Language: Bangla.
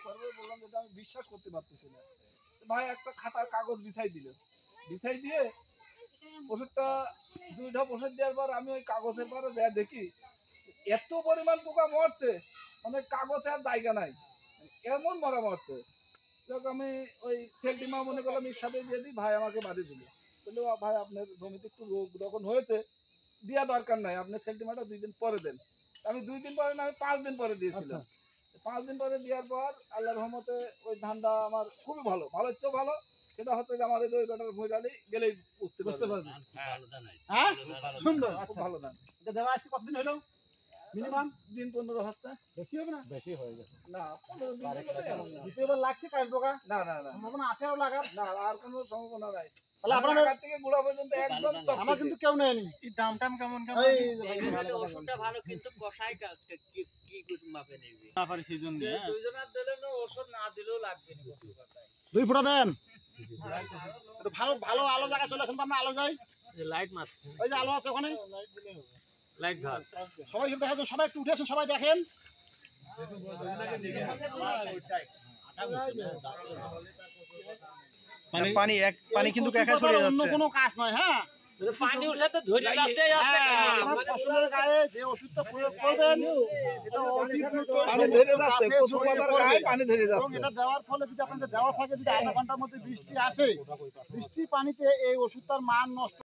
করবে, বললাম যেটা আমি বিশ্বাস করতে পারতেছি না। ভাই একটা খাতার কাগজ বিছাই দিল, বিছাই দিয়ে ওষুধটা 2 ঢপ ওষুধ দেওয়ার পর আমি ওই কাগজের পরে যা দেখি এত পরিমাণ পোকা মরছে, মানে কাগজে আর জায়গা নাই, এমন মরা মরছে। যাক আমি ওই সেলটিমা মনে করলাম এর সাথে দিয়ে দিই, ভাই আমাকে বাড়ি দিল, বললো ভাই আপনার জমিতে একটু রোগ যখন হয়েছে দেওয়া দরকার নাই, আপনি সেলটিমাটা 2 দিন পরে দেন। আমি 2 দিন পরে না, আমি 5 দিন পরে দিয়েছিলাম। 5 দিন পরে দেওয়ার পর আল্লাহর রহমতে ওই ধানটা আমার খুবই ভালো, ভালোর চেয়েও ভালো। সেটা হচ্ছে যে আমার এই ওই বেটার ভুঁড়ালি গেলেই বুঝতে পারবে। হ্যাঁ সুন্দর, খুব ভালো ধান। এটা দেওয়া আজকে কতদিন হলো? মিনিমাম দিন 15 হচ্ছে। বেশি হবে না? বেশি হয়ে গেছে। না 15 দিন এমন না। দ্বিতীয়বার লাগছে কাল পোকা? না না না, সম্ভাবনা আছে আরো লাগার? না আর কোনো সম্ভাবনা নাই। তাহলে আপনাদের ঢাকা থেকে গোড়া পর্যন্ত একদম আমার চকচকে। কিন্তু কেউ নেয়নি। এই দাম টাম কেমন এই ওষুধটা ভালো কিন্তু কষাই কি কি মাপে নেবে তারপরে সিজন দিয়ে দুইজনের দিলে না ওষুধ না দিলেও লাগবে না বস্তু কথায় 2 ফুটা দেন। একটু ভালো ভালো আলো জায়গা চলে আসেন তো, আমরা আলো যাই। লাইট মার ওই যে আলো আছে ওখানে, লাইট ধর সবাই কিন্তু দেখা যায়, সবাই একটু উঠে আসেন, সবাই দেখেন। পানি এক পানি কিন্তু একা সরে অন্য যাচ্ছে। কোনো কাজ নয়। হ্যাঁ পানির সাথে ধরে যাচ্ছে আপনার ফসলের গায়ে যে ওষুধটা প্রয়োগ করবেন এটা অতিরিক্ত পানি ধরে যাচ্ছে, গাছে কচু ছড়িয়ে পাতার পড়বে। গায়ে পানি ধরে এবং যাচ্ছে। এটা দেওয়ার ফলে যদি আপনাদের দেওয়া থাকে, যদি আধা ঘন্টার মধ্যে বৃষ্টি আসে, বৃষ্টির পানিতে এই ওষুধটার মান নষ্ট